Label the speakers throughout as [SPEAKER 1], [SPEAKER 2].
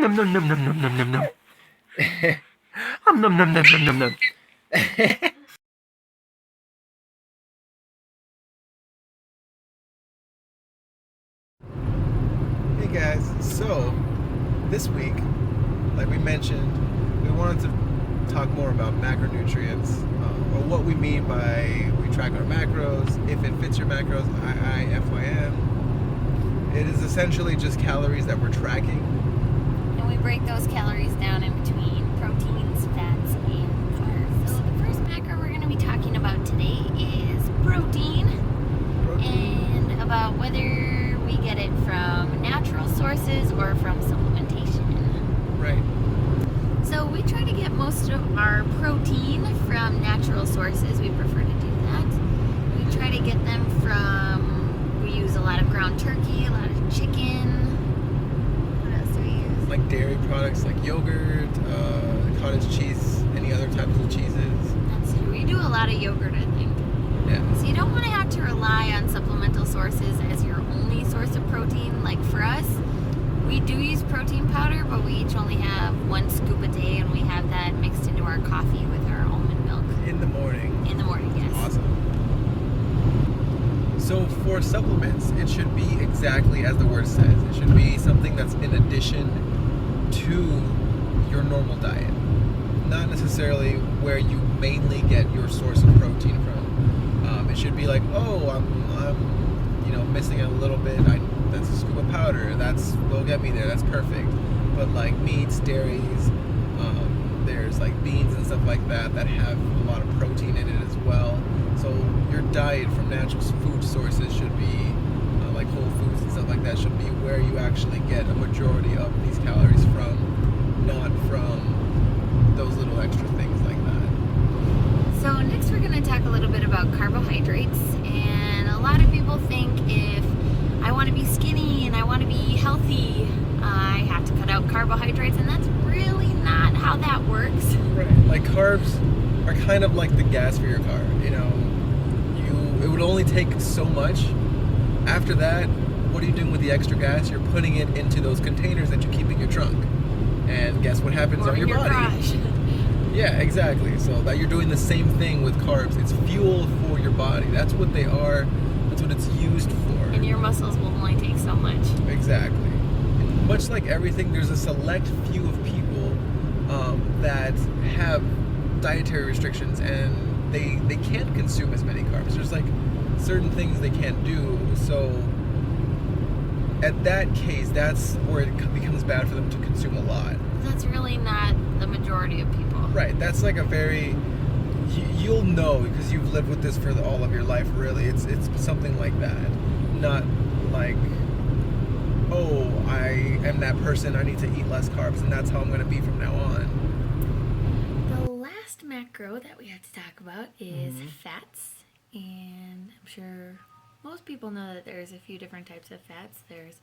[SPEAKER 1] nom nom nom nom nom nom nom nom. Nom nom nom nom nom nom.
[SPEAKER 2] Hey guys, so this week, like we mentioned, we wanted to talk more about macronutrients, or what we mean by we track our macros, if it fits your macros, FYM. It is essentially just calories that we're tracking.
[SPEAKER 3] And we break those calories down in between proteins, fats, and carbs. So the first macro we're going to be talking about today is protein. And about whether we get it from natural sources or from supplementation.
[SPEAKER 2] Right.
[SPEAKER 3] So we try to get most of our protein from natural sources. We prefer to do that. We try to get them from, we use a lot of ground turkey, a lot of chicken. What else do we use?
[SPEAKER 2] Like dairy products like yogurt, cottage cheese, any other types of cheeses.
[SPEAKER 3] That's true. We do a lot of yogurt, I think.
[SPEAKER 2] Yeah.
[SPEAKER 3] So you don't want to have to rely on supplemental sources as your only source of protein. Like for us, we do use protein powder, but we each only have 1 scoop a day, and we have that mixed into our coffee with our almond milk.
[SPEAKER 2] In the morning.
[SPEAKER 3] In the morning, yes.
[SPEAKER 2] Awesome. So for supplements, it should be exactly as the word says. It should be something that's in addition to your normal diet. Not necessarily where you mainly get your source of protein from. It should be like, oh, I'm missing a little bit. That's a scoop of powder. Will get me there. That's perfect. But like meats, dairies, there's like beans and stuff like that have a lot of protein in it as well. So your diet from natural food sources should be like whole foods and stuff like that should be where you actually get a majority of these calories from, not from those little extra things like that.
[SPEAKER 3] So next we're going to talk a little bit about carbohydrates. And a lot of people think if I want to be skinny and I want to be healthy, I have to cut out carbohydrates, and that's really not how that works.
[SPEAKER 2] Right. Like carbs are kind of like the gas for your car. It would only take so much. After that, what are you doing with the extra gas? You're putting it into those containers that you keep in your trunk. And guess what happens
[SPEAKER 3] Or
[SPEAKER 2] on
[SPEAKER 3] in
[SPEAKER 2] your body?
[SPEAKER 3] Garage.
[SPEAKER 2] Yeah, exactly. So that you're doing the same thing with carbs. It's fuel for your body. That's what they are. That's what it's used for.
[SPEAKER 3] And your muscles will only take so much.
[SPEAKER 2] Exactly. Much like everything, there's a select few of people that have dietary restrictions and they can't consume as many carbs. There's like certain things they can't do. So at that case, that's where it becomes bad for them to consume a lot.
[SPEAKER 3] That's really not the majority of people.
[SPEAKER 2] Right. That's like a very... You'll know because you've lived with this for all of your life, really. It's something like that. Not like, oh, I am that person, I need to eat less carbs, and that's how I'm going to be from now on.
[SPEAKER 3] The last macro that we have to talk about is fats. And I'm sure most people know that there's a few different types of fats. There's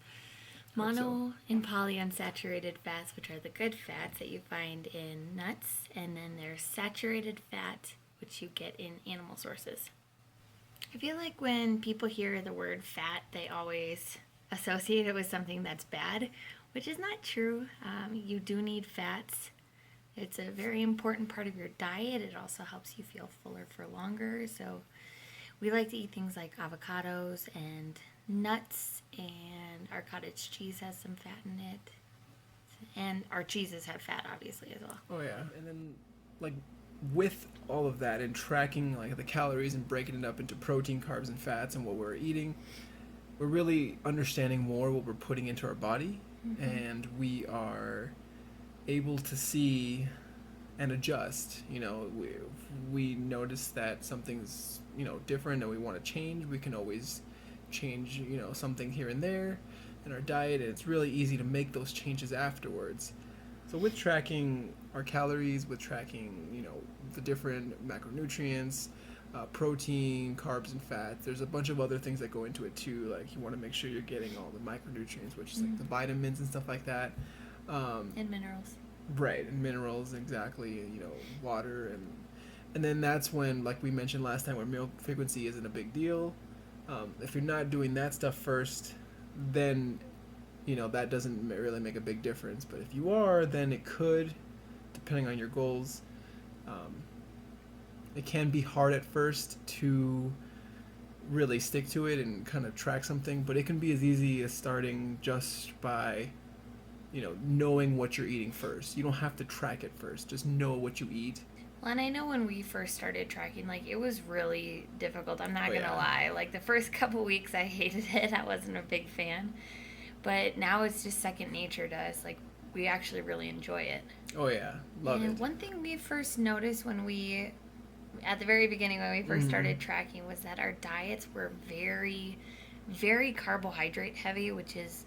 [SPEAKER 3] mono and polyunsaturated fats, which are the good fats that you find in nuts. And then there's saturated fat, which you get in animal sources. I feel like when people hear the word fat, they always associate it with something that's bad, which is not true. You do need fats. It's a very important part of your diet. It also helps you feel fuller for longer. So we like to eat things like avocados and nuts, and our cottage cheese has some fat in it. And our cheeses have fat, obviously, as well.
[SPEAKER 4] Oh yeah, and then like with all of that and tracking like the calories and breaking it up into protein, carbs, and fats and what we're eating, we're really understanding more what we're putting into our body, and we are able to see and adjust. We notice that something's different and we want to change. We can always change something here and there in our diet, and it's really easy to make those changes afterwards. So with tracking our calories, with tracking the different macronutrients, protein, carbs, and fats, there's a bunch of other things that go into it too. Like you want to make sure you're getting all the micronutrients, which is like the vitamins and stuff like that,
[SPEAKER 3] And minerals.
[SPEAKER 4] right, and minerals, exactly, and water, and then that's when, like we mentioned last time, where meal frequency isn't a big deal. If you're not doing that stuff first, then that doesn't really make a big difference. But if you are, then it could, depending on your goals. It can be hard at first to really stick to it and kind of track something, but it can be as easy as starting just by knowing what you're eating first. You don't have to track it first, just know what you eat.
[SPEAKER 3] Well, and I know when we first started tracking, like, it was really difficult. I'm not gonna lie. Like, the first couple weeks I hated it. I wasn't a big fan. But now it's just second nature to us. Like, we actually really enjoy it.
[SPEAKER 4] Oh yeah, love
[SPEAKER 3] and
[SPEAKER 4] it.
[SPEAKER 3] One thing we first noticed at the very beginning when we first started tracking, was that our diets were very, very carbohydrate heavy, which is,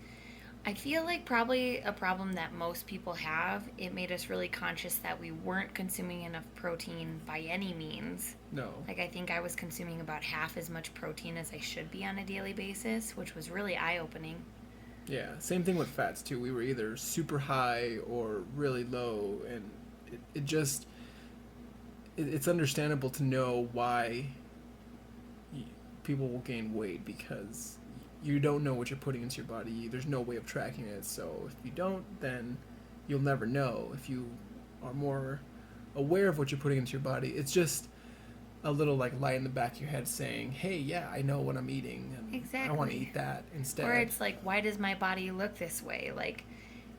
[SPEAKER 3] I feel like, probably a problem that most people have. It made us really conscious that we weren't consuming enough protein by any means.
[SPEAKER 4] No.
[SPEAKER 3] Like, I think I was consuming about half as much protein as I should be on a daily basis, which was really eye-opening.
[SPEAKER 4] Yeah, same thing with fats too. We were either super high or really low, and it's understandable to know why people will gain weight, because you don't know what you're putting into your body. There's no way of tracking it. So if you don't, then you'll never know. If you are more aware of what you're putting into your body, it's just a little like light in the back of your head saying, hey, yeah, I know what I'm eating, and
[SPEAKER 3] Exactly.
[SPEAKER 4] I want to eat that instead.
[SPEAKER 3] Or it's like, why does my body look this way? Like,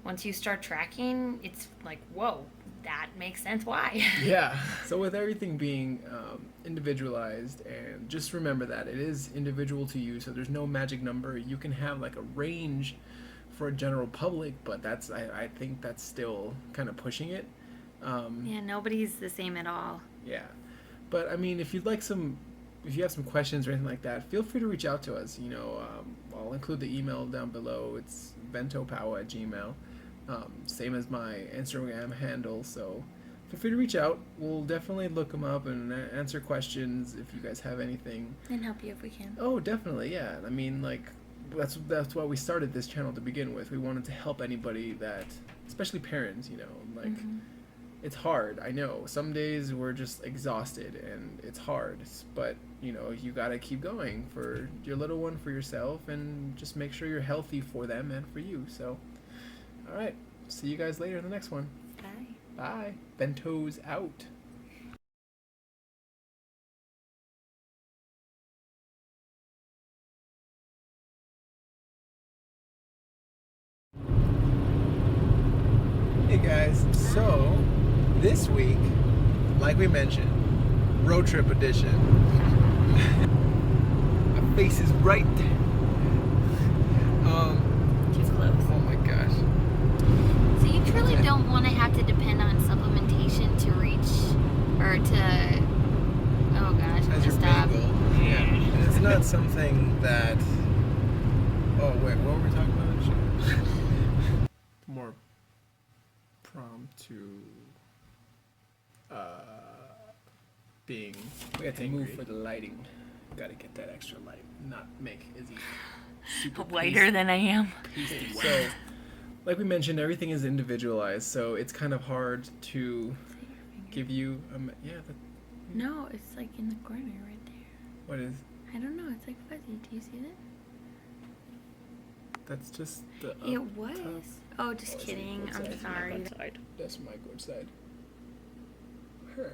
[SPEAKER 3] once you start tracking, it's like, whoa, that makes sense why.
[SPEAKER 4] Yeah. So with everything being individualized, and just remember that it is individual to you, so there's no magic number. You can have like a range for a general public, but I think that's still kind of pushing it.
[SPEAKER 3] Yeah, nobody's the same at all.
[SPEAKER 4] Yeah. But I mean, if you have some questions or anything like that, feel free to reach out to us. I'll include the email down below. It's ventopow@gmail.com. Same as my Instagram handle. So feel free to reach out. We'll definitely look them up and answer questions if you guys have anything.
[SPEAKER 3] And help you if we can.
[SPEAKER 4] Oh, definitely, yeah. I mean, like, that's why we started this channel to begin with. We wanted to help anybody that, especially parents, like. It's hard, I know. Some days we're just exhausted and it's hard, but you gotta keep going for your little one, for yourself, and just make sure you're healthy for them and for you. So, all right, see you guys later in the next one.
[SPEAKER 3] Bye.
[SPEAKER 4] Bye. Bento's out. Hey guys, so this week, like we mentioned, road trip edition. My face is right.
[SPEAKER 3] Too close.
[SPEAKER 4] Oh my gosh.
[SPEAKER 3] So you truly don't want to have to depend on supplementation to reach, or to, oh gosh,
[SPEAKER 2] As your
[SPEAKER 3] stop.
[SPEAKER 2] main goal. Yeah. And it's not something that. Oh wait, what were we talking about?
[SPEAKER 4] More prompt to being. We have to move for the lighting. Gotta get that extra light, not make Izzy super
[SPEAKER 3] Whiter than I am.
[SPEAKER 4] pasty. So, like we mentioned, everything is individualized, so it's kind of hard to give you.
[SPEAKER 3] No, it's like in the corner right there.
[SPEAKER 4] What is?
[SPEAKER 3] I don't know. It's like fuzzy. Do you see that?
[SPEAKER 4] That's just the.
[SPEAKER 3] It
[SPEAKER 4] up
[SPEAKER 3] was.
[SPEAKER 4] top.
[SPEAKER 3] Oh, just
[SPEAKER 4] Oh,
[SPEAKER 3] kidding.
[SPEAKER 4] it's
[SPEAKER 3] I'm
[SPEAKER 4] outside.
[SPEAKER 3] sorry.
[SPEAKER 4] That's my good side. Her.